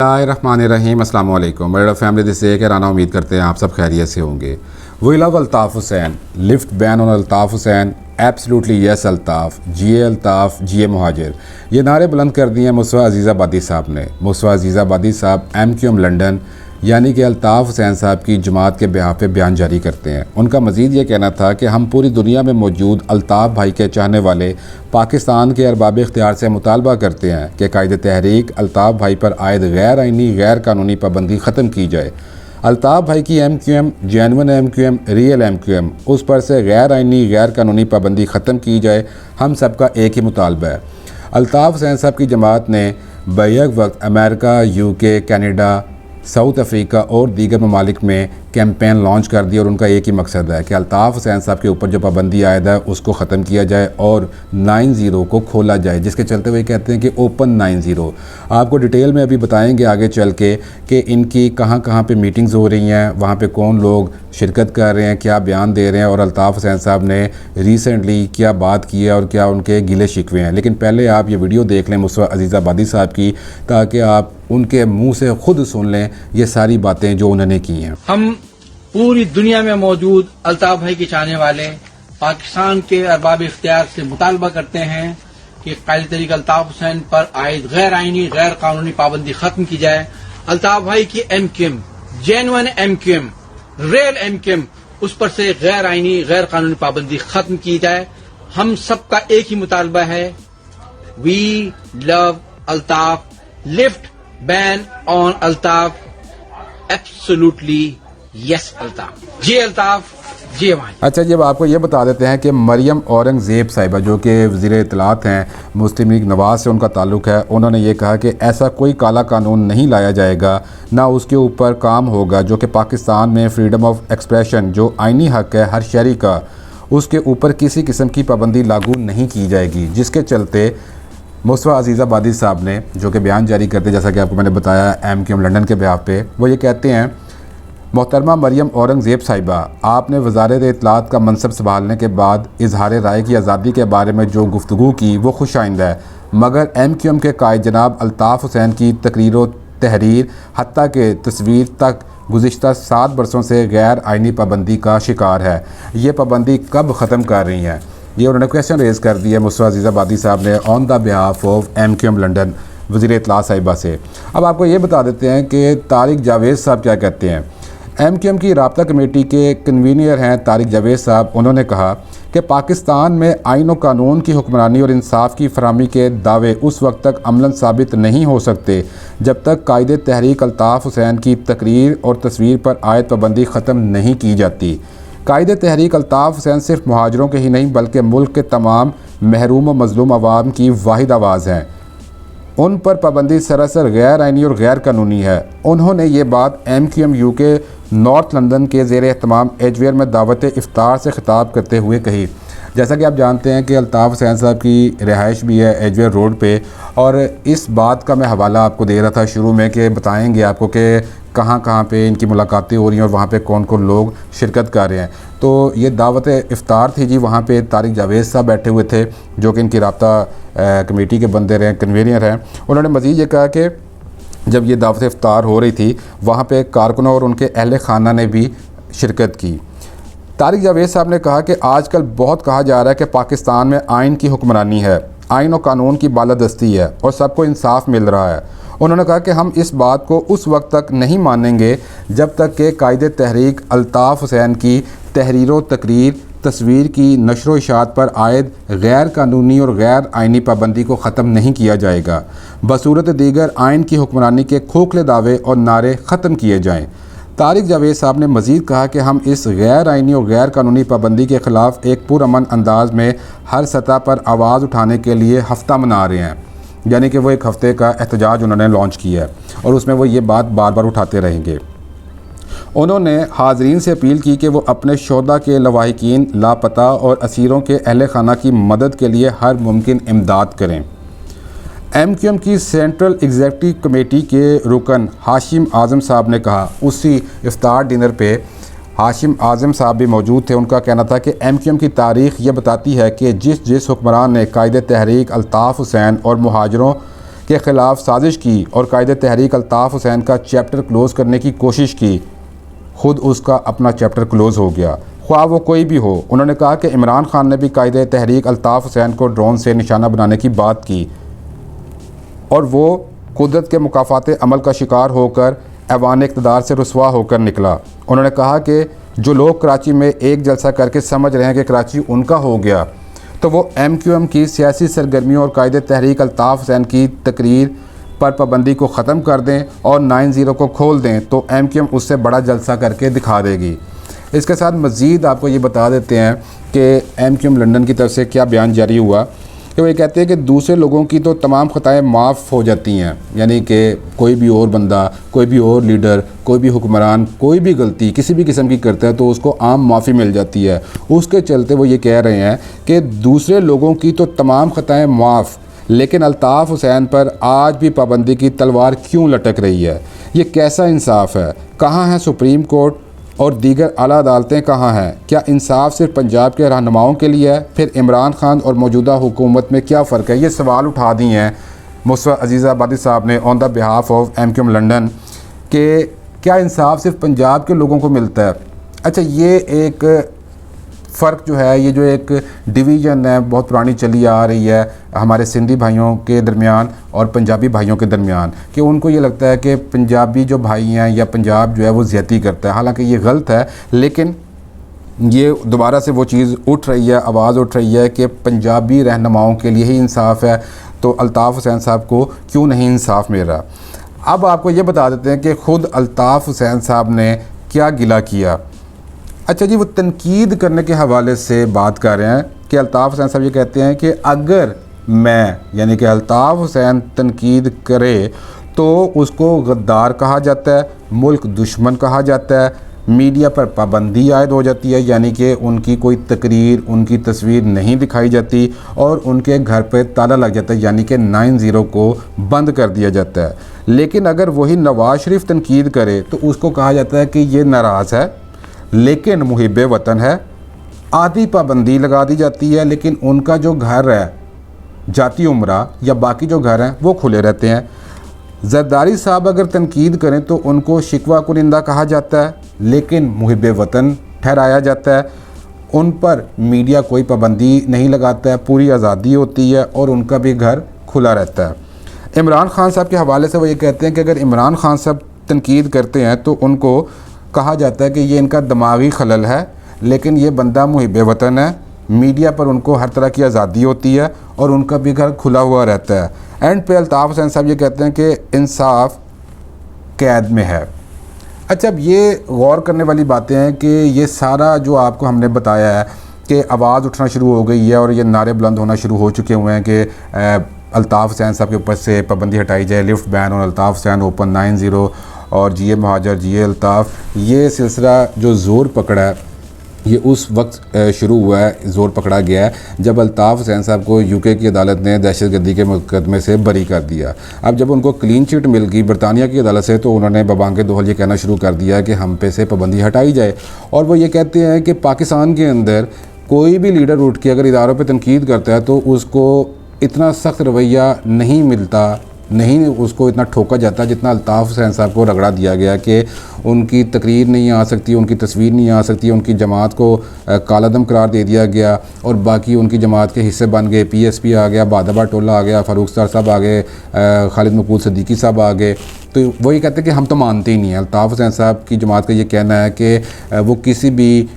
बिस्मिल्लाहिर्रहमानिर्रहीम अस्सलाम वालेकुम मेरा फैमिली दिस एक राना उम्मीद करते हैं आप सब खैरियत से होंगे। We love Altaf Hussain, lift ban on Altaf Hussain, absolutely yes Altaf, जिए अल्ताफ़, जिए मुहाजिर, ये नारे बुलंद कर दिए मुस्वा अज़ीज़ाबादी साहब ने। मुस्वा अज़ीज़ाबादी साहब MQM लंदन यानी कि अल्ताफ़ हुसैन साहब की जमात के बिहाफ़ पे बयान जारी करते हैं। उनका मज़ीद ये कहना था कि हम पूरी दुनिया में मौजूद अल्ताफ़ भाई के चाहने वाले पाकिस्तान के अरबाब इख्तियार से मुतालबा करते हैं कि कायदे तहरीक अल्ताफ़ भाई पर आयद गैर आइनी गैर कानूनी पाबंदी ख़त्म की जाए। अल्ताफ़ भाई की MQM, genuine MQM, real MQM, उस पर से गैर आइनी गैर कानूनी पाबंदी ख़त्म की जाए। हम सबका एक ही मुतालबा है। अल्ताफ़ हुसैन साहब की जमात ने बैक वक्त America, UK, Canada, south Africa और दीगर ममालिक में कैंपेन लॉन्च कर दिया और उनका एक ही मकसद है कि अल्ताफ़ हुसैन साहब के ऊपर जो पाबंदी आयद है उसको ख़त्म किया जाए और 90 को खोला जाए, जिसके चलते हुए कहते हैं कि ओपन 90। आपको डिटेल में अभी बताएंगे आगे चल के कि इनकी कहाँ कहाँ पे मीटिंग्स हो रही हैं, वहाँ पे कौन लोग शिरकत कर रहे हैं, क्या बयान दे रहे हैं और अल्ताफ़ हुसैन साहब ने रिसेंटली क्या बात की है और क्या उनके गिले शिकवे हैं। लेकिन पहले आप ये वीडियो देख लें मुस्वा अज़ीज़ाबादी साहब की, ताकि आप उनके मुंह से खुद सुन लें ये सारी बातें जो उन्होंने की हैं। हम पूरी दुनिया में मौजूद अल्ताफ़ भाई के चाहने वाले पाकिस्तान के अरबाब इख्तियार से मुतालबा करते हैं कि कायदे तरीक़ अल्ताफ़ हुसैन पर आयद गैर आइनी गैर कानूनी पाबंदी खत्म की जाए। अल्ताफ़ भाई की MQM, genuine MQM, real MQM, उस पर से गैर आइनी गैर कानूनी पाबंदी खत्म की जाए। हम सबका एक ही मुतालबा है, we love Altaf, lift ban on Altaf, absolutely yes Altaf, ji Altaf, जी हमारे। अच्छा जी, अब आपको ये बता देते हैं कि मरियम औरंगज़ेब साहिबा जो कि वज़ीर इत्तलात हैं, मुस्लिम लीग नवाज़ से उनका ताल्लुक़ है, उन्होंने ये कहा कि ऐसा कोई काला कानून नहीं लाया जाएगा, ना उसके ऊपर काम होगा जो कि पाकिस्तान में फ्रीडम ऑफ एक्सप्रेशन जो आइनी हक़ है हर शहरी का, उसके ऊपर किसी किस्म की पाबंदी लागू नहीं की जाएगी। जिसके चलते मुस्वा अज़ीज़ाबादी साहब ने जो कि बयान जारी करते, जैसा कि आपको मैंने बताया MQM लंदन के बिहाफ़ पे, वो ये कहते हैं, मोहतरमा मरियम औरंगज़ेब साहिबा, आपने वज़ारत इत्तलात का मनसब संभालने के बाद इजहार राय की आज़ादी के बारे में जो गुफ्तगू की वो खुश आइंदा है, मगर MQM के कायद जनाब अल्ताफ़ हुसैन की तकरीर व तहरीर हत्ता के तस्वीर तक गुज़िश्ता 7 बरसों से गैर आइनी पाबंदी का शिकार है। ये पाबंदी कब ख़त्म कर रही हैं? ये उन्होंने क्वेश्चन रेज़ कर दिया मुस्वा अज़ीज़ाबादी साहब ने on the behalf of MQM London वज़ीर इत्तलात साहिबा से। अब आपको ये बता देते हैं कि तारिक जावेद साहब क्या कहते हैं। MQM की राब्ता कमेटी के कन्वीनियर हैं तारिक जावेद साहब। उन्होंने कहा कि पाकिस्तान में आइन और कानून की हुक्मरानी और इंसाफ की फराहमी के दावे उस वक्त तक अमलन साबित नहीं हो सकते जब तक कायदे तहरीक अल्ताफ़ हुसैन की तकरीर और तस्वीर पर आयद पाबंदी ख़त्म नहीं की जाती। कायदे तहरीक अल्ताफ़ हुसैन सिर्फ मुहाजिरों के ही नहीं बल्कि मुल्क के तमाम महरूम व मज़लूम अवाम की वाहिद आवाज़ हैं। उन पर पाबंदी सरासर गैर आइनी और गैर कानूनी है। उन्होंने ये बात MQM UK नॉर्थ लंदन के ज़ेर एहतमाम एजवेयर में दावत इफ्तार से ख़िताब करते हुए कही। जैसा कि आप जानते हैं कि अल्ताफ़ हुसैन साहब की रिहाइश भी है एजवेयर रोड पे, और इस बात का मैं हवाला आपको दे रहा था शुरू में कि बताएंगे आपको कि कहाँ कहाँ पे इनकी मुलाकातें हो रही हैं और वहाँ पे कौन कौन लोग शिरकत कर रहे हैं। तो ये दावत इफ्तार थी जी, वहाँ पे तारिक जावेद साहब बैठे हुए थे जो कि इनकी राब्ता कमेटी के बंदे रहे, कन्वीनियर हैं। उन्होंने मज़ीद ये कहा कि जब ये दावत इफ्तार हो रही थी वहाँ पे कारकुनों और उनके अहले खाना ने भी शिरकत की। तारिक जावेद साहब ने कहा कि आजकल बहुत कहा जा रहा है कि पाकिस्तान में आइन की हुक्मरानी है, आइन और कानून की बालादस्ती है और सबको इंसाफ मिल रहा है। उन्होंने कहा कि हम इस बात को उस वक्त तक नहीं मानेंगे जब तक कि कायदे तहरीक अल्ताफ़ हुसैन की तहरीर व तकरीर तस्वीर की नशर व इशात पर आयद गैर कानूनी और गैर आइनी पाबंदी को ख़त्म नहीं किया जाएगा। बसूरत दीगर आइन की हुक्मरानी के खोखले दावे और नारे ख़त्म किए जाएँ। तारिक जावेद साहब ने मज़ीद कहा कि हम इस गैर आइनी और गैर कानूनी पाबंदी के ख़िलाफ़ एक पुरअमन अंदाज में हर सतह पर आवाज़ उठाने के लिए हफ़्ता मना रहे हैं, यानी कि वो एक हफ़्ते का एहतजाज उन्होंने लॉन्च किया है और उसमें वो ये बात बार बार उठाते रहेंगे। उन्होंने हाज़रीन से अपील की कि वो अपने शोधा के लवाहिकीन, लापता और असीरों के अहले खाना की मदद के लिए हर मुमकिन इमदाद करें। MQM की सेंट्रल एग्जीक्यूटिव कमेटी के रुकन हाशिम आज़म साहब ने कहा, उसी इफ्तार डिनर पे हाशिम आज़म साहब भी मौजूद थे। उनका कहना था कि MQM की तारीख़ ये बताती है कि जिस हुक्मरान ने कायदे तहरीक अल्ताफ़ हुसैन और मुहाजिरों के ख़िलाफ़ साजिश की और कायदे तहरीक अल्ताफ़ हुसैन का चैप्टर क्लोज़ करने की कोशिश की, ख़ुद उसका अपना चैप्टर क्लोज़ हो गया, ख्वाह वो कोई भी हो। उन्होंने कहा कि इमरान खान ने भी कायदे तहरीक अल्ताफ़ हुसैन को ड्रोन से निशाना बनाने की बात की और वो कुदरत के मुकाफ़ात अमल का शिकार होकर ऐवान इक़्तिदार से रुसवा होकर निकला। उन्होंने कहा कि जो लोग कराची में एक जलसा करके समझ रहे हैं कि कराची उनका हो गया, तो वो MQM की सियासी सरगर्मियों और कायदे तहरीक अल्ताफ़ हुसैन की तकरीर पर पाबंदी को ख़त्म कर दें और 90 को खोल दें, तो MQM उससे बड़ा जलसा करके दिखा देगी। इसके साथ मज़ीद आपको ये बता देते हैं कि MQM लंदन की तरफ से क्या बयान जारी हुआ कि वो ये कहते हैं कि दूसरे लोगों की तो तमाम ख़ताएँ माफ़ हो जाती हैं, यानी कि कोई भी और बंदा, कोई भी और लीडर, कोई भी हुक्मरान कोई भी गलती किसी भी किस्म की करता है तो उसको आम माफ़ी मिल जाती है। उसके चलते वो ये कह रहे हैं कि दूसरे लोगों की तो तमाम ख़ताएँ माफ़, लेकिन अल्ताफ़ हुसैन पर आज भी पाबंदी की तलवार क्यों लटक रही है? ये कैसा इंसाफ है? कहाँ है सुप्रीम कोर्ट और दीगर आला अदालतें कहाँ हैं? क्या इंसाफ सिर्फ पंजाब के रहनुमाओं के लिए है? फिर इमरान खान और मौजूदा हुकूमत में क्या फ़र्क है? ये सवाल उठा दिए हैं मुस्तफ़ा अज़ीज़ाबादी साहब ने on the behalf of MQM London कि क्या इंसाफ सिर्फ पंजाब के लोगों को मिलता है? अच्छा, ये एक फ़र्क जो है, ये जो एक डिवीज़न है बहुत पुरानी चली आ रही है हमारे सिंधी भाइयों के दरमियान और पंजाबी भाइयों के दरमियान, कि उनको ये लगता है कि पंजाबी जो भाई हैं या पंजाब जो है वो ज़्यादती करता है। हालांकि ये गलत है, लेकिन ये दोबारा से वो चीज़ उठ रही है, आवाज़ उठ रही है कि पंजाबी रहनुमाओं के लिए ही इंसाफ है, तो अल्ताफ़ हुसैन साहब को क्यों नहीं इंसाफ मिल रहा। अब आपको ये बता देते हैं कि ख़ुद अल्ताफ़ हुसैन साहब ने क्या गिला किया। अच्छा जी, वो तनकीद करने के हवाले से बात कर रहे हैं कि अल्ताफ़ हुसैन साहब ये कहते हैं कि अगर मैं, यानी कि अल्ताफ़ हुसैन तनकीद करे तो उसको गद्दार कहा जाता है, मुल्क दुश्मन कहा जाता है, मीडिया पर पाबंदी आयद हो जाती है, यानी कि उनकी कोई तकरीर, उनकी तस्वीर नहीं दिखाई जाती और उनके घर पर ताला लग जाता है, यानी कि 90 को बंद कर दिया जाता है। लेकिन अगर वही नवाज़ शरीफ तनकीद करे तो उसको कहा जाता है कि ये नाराज़ है लेकिन मुहिब वतन है, आधी पाबंदी लगा दी जाती है, लेकिन उनका जो घर है जाती उम्रा या बाकी जो घर हैं वो खुले रहते हैं। जरदारी साहब अगर तनकीद करें तो उनको शिकवा कुनिंदा कहा जाता है, लेकिन मुहिब वतन ठहराया जाता है। उन पर मीडिया कोई पाबंदी नहीं लगाता है, पूरी आज़ादी होती है और उनका भी घर खुला रहता है। इमरान खान साहब के हवाले से वो ये कहते हैं कि अगर इमरान खान साहब तनकीद करते हैं तो उनको कहा जाता है कि ये इनका दिमागी खलल है, लेकिन ये बंदा मुहिब वतन है, मीडिया पर उनको हर तरह की आज़ादी होती है और उनका भी घर खुला हुआ रहता है। एंड पे अल्ताफ़ हुसैन साहब ये कहते हैं कि इंसाफ कैद में है। अच्छा, अब ये गौर करने वाली बातें हैं कि ये सारा जो आपको हमने बताया है कि आवाज़ उठना शुरू हो गई है और ये नारे बुलंद होना शुरू हो चुके हुए हैं कि अल्ताफ़ हुसैन साहब के ऊपर से पाबंदी हटाई जाए, लिफ्ट बैन और अल्ताफ़ हुसैन ओपन 90 और जीए महाजर, जीए अल्ताफ़। ये सिलसिला जो ज़ोर पकड़ा है ये उस वक्त शुरू हुआ है, ज़ोर पकड़ा गया है जब अल्ताफ़ हुसैन साहब को UK की अदालत ने दहशतगर्दी के मुकदमे से बरी कर दिया। अब जब उनको क्लीन चिट मिल गई बरतानिया की अदालत से, तो उन्होंने बबांगे दोहल ये कहना शुरू कर दिया कि हम पे से पाबंदी हटाई जाए। और वो ये कहते हैं कि पाकिस्तान के अंदर कोई भी लीडर उठ के अगर इदारों पर तनकीद करता है तो उसको इतना सख्त रवैया नहीं मिलता, नहीं उसको इतना ठोका जाता जितना अल्ताफ़ हुसैन साहब को रगड़ा दिया गया कि उनकी तकरीर नहीं आ सकती, उनकी तस्वीर नहीं आ सकती, उनकी जमात को कालादम करार दे दिया गया और बाकी उनकी जमात के हिस्से बन गए। PSP आ गया, बादबा टोला आ गया, फ़ारूक सर साहब आ गए, खालिद मकबूल सिद्दीकी साहब आ गए। तो वो ये कहते हैं कि हम तो मानते ही नहीं हैं। अल्ताफ़ हुसैन साहब की जमात का ये कहना है कि वो किसी भी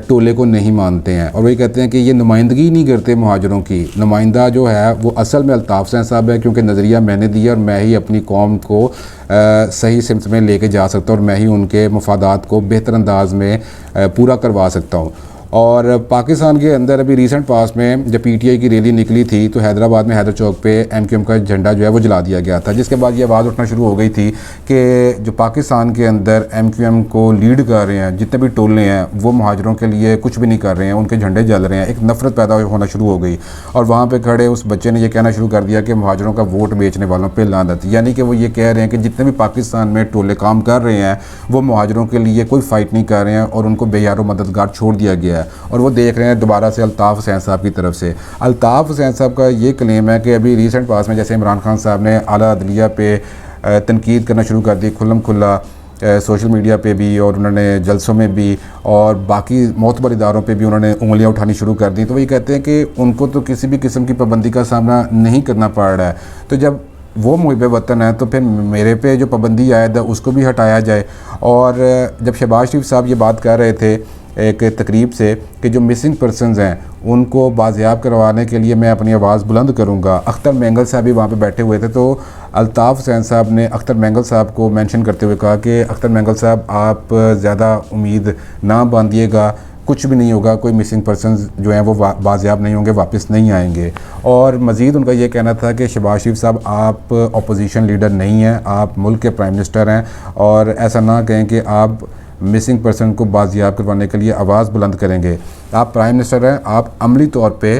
टोले को नहीं मानते हैं और वही कहते हैं कि ये नुमाइंदगी नहीं करते मुहाजिरों की। नुमाइंदा जो है वो असल में अल्ताफ़ हुसैन साहब है, क्योंकि नज़रिया मैंने दिया और मैं ही अपनी कौम को सही सिमत में लेके जा सकता हूँ और मैं ही उनके मफादात को बेहतर अंदाज में पूरा करवा सकता हूँ। और पाकिस्तान के अंदर अभी रिसेंट पास में जब PTI की रैली निकली थी तो हैदराबाद में हैदर चौक पे MQM का झंडा जो है वो जला दिया गया था, जिसके बाद ये आवाज़ उठना शुरू हो गई थी कि जो पाकिस्तान के अंदर MQM को लीड कर रहे हैं, जितने भी टोले हैं वो मुहाजिरों के लिए कुछ भी नहीं कर रहे हैं, उनके झंडे जल रहे हैं। एक नफ़रत पैदा होना शुरू हो गई और वहाँ पर खड़े उस बच्चे ने यह कहना शुरू कर दिया कि मुहाजिरों का वोट बेचने वालों पर लानत। यानी कि वो ये कह रहे हैं कि जितने भी पाकिस्तान में टोले काम कर रहे हैं वो मुहाजिरों के लिए कोई फ़ाइट नहीं कर रहे हैं और उनको बेयारो मददगार छोड़ दिया गया है। है और वो देख रहे हैं दोबारा से अल्ताफ़ हुसैन साहब की तरफ से। अल्ताफ़ हुसैन साहब का ये क्लेम है कि अभी रिसेंट पास में जैसे इमरान खान साहब ने आला अदलिया पे तनकीद करना शुरू कर दी खुल्लम खुल्ला, सोशल मीडिया पे भी और उन्होंने जलसों में भी और बाकी मोतबर इदारों पे भी उन्होंने उंगलियां उठानी शुरू कर दी, तो वही कहते हैं कि उनको तो किसी भी किस्म की पाबंदी का सामना नहीं करना पड़ रहा है। तो जब वो मुहिब वतन है तो फिर मेरे पे जो पाबंदी आयद है उसको भी हटाया जाए। और जब शहबाज शरीफ साहब ये बात कर रहे थे एक तकरीब से कि जो मिसिंग पर्सनस हैं उनको बाजियाब करवाने के लिए मैं अपनी आवाज़ बुलंद करूंगा, अख्तर मैंगल साहब भी वहाँ पे बैठे हुए थे, तो अल्ताफ़ हुसैन साहब ने अख्तर मैंगल साहब को मेंशन करते हुए कहा कि अख्तर मैंगल साहब आप ज़्यादा उम्मीद ना बांधिएगा, कुछ भी नहीं होगा, कोई मिसिंग पर्सन जो हैं वो बाजियाब नहीं होंगे, वापस नहीं आएंगे। और मज़ीद उनका ये कहना था कि शहबाज शरीफ साहब आप अपोजिशन लीडर नहीं हैं, आप मुल्क के प्राइम मिनिस्टर हैं और ऐसा ना कहें कि आप मिसिंग पर्सन को बाजियाब करवाने के लिए आवाज़ बुलंद करेंगे। आप प्राइम मिनिस्टर हैं, आप अमली तौर पे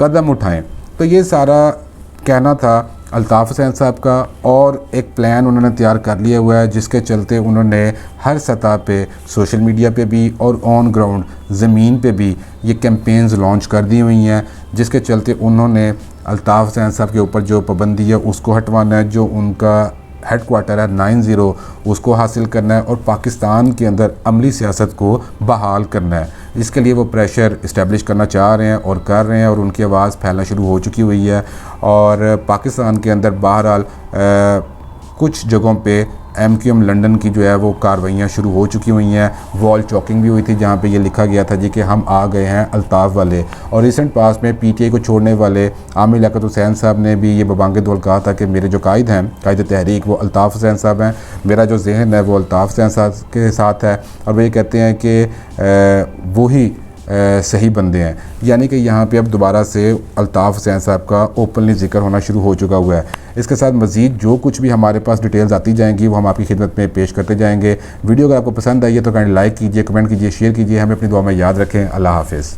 कदम उठाएं। तो ये सारा कहना था अल्ताफ़ हुसैन साहब का और एक प्लान उन्होंने तैयार कर लिया हुआ है जिसके चलते उन्होंने हर सतह पे सोशल मीडिया पे भी और ऑन ग्राउंड ज़मीन पे भी ये कैंपेन्स लॉन्च कर दी हुई हैं, जिसके चलते उन्होंने अल्ताफ़ हुसैन साहब के ऊपर जो पाबंदी है उसको हटवाना है, जो उनका हेड क्वार्टर है 90 उसको हासिल करना है और पाकिस्तान के अंदर अमली सियासत को बहाल करना है। इसके लिए वो प्रेशर इस्टेब्लिश करना चाह रहे हैं और कर रहे हैं और उनकी आवाज़ फैलना शुरू हो चुकी हुई है। और पाकिस्तान के अंदर बहरहाल कुछ जगहों पे MQM लंदन की जो है वो कार्रवाइयाँ शुरू हो चुकी हुई हैं। वॉल चॉकिंग भी हुई थी जहाँ पे ये लिखा गया था जी कि हम आ गए हैं अल्ताफ़ वाले। और रिसेंट पास में PTI को छोड़ने वाले आमिर लियाकत हुसैन साहब ने भी ये बबांगे दौल कहा था कि मेरे जो कायद हैं, कायद तहरीक, वो अल्ताफ़ हुसैन साहब हैं, मेरा जो जहन है वो अल्ताफ़ हुसैन साहब के साथ है। और वो ये कहते हैं कि वही सही बंदे हैं। यानी कि यहाँ पे अब दोबारा से अल्ताफ़ हुसैन साहब का ओपनली जिक्र होना शुरू हो चुका हुआ है। इसके साथ मज़ीद जो कुछ भी हमारे पास डिटेल्स आती जाएंगी वो हम आपकी खिदमत में पेश करते जाएंगे। वीडियो अगर आपको पसंद आई है तो काइंडली लाइक कीजिए, कमेंट कीजिए, शेयर कीजिए। हमें अपनी दुआ में याद रखें। अल्लाह हाफ़िज़।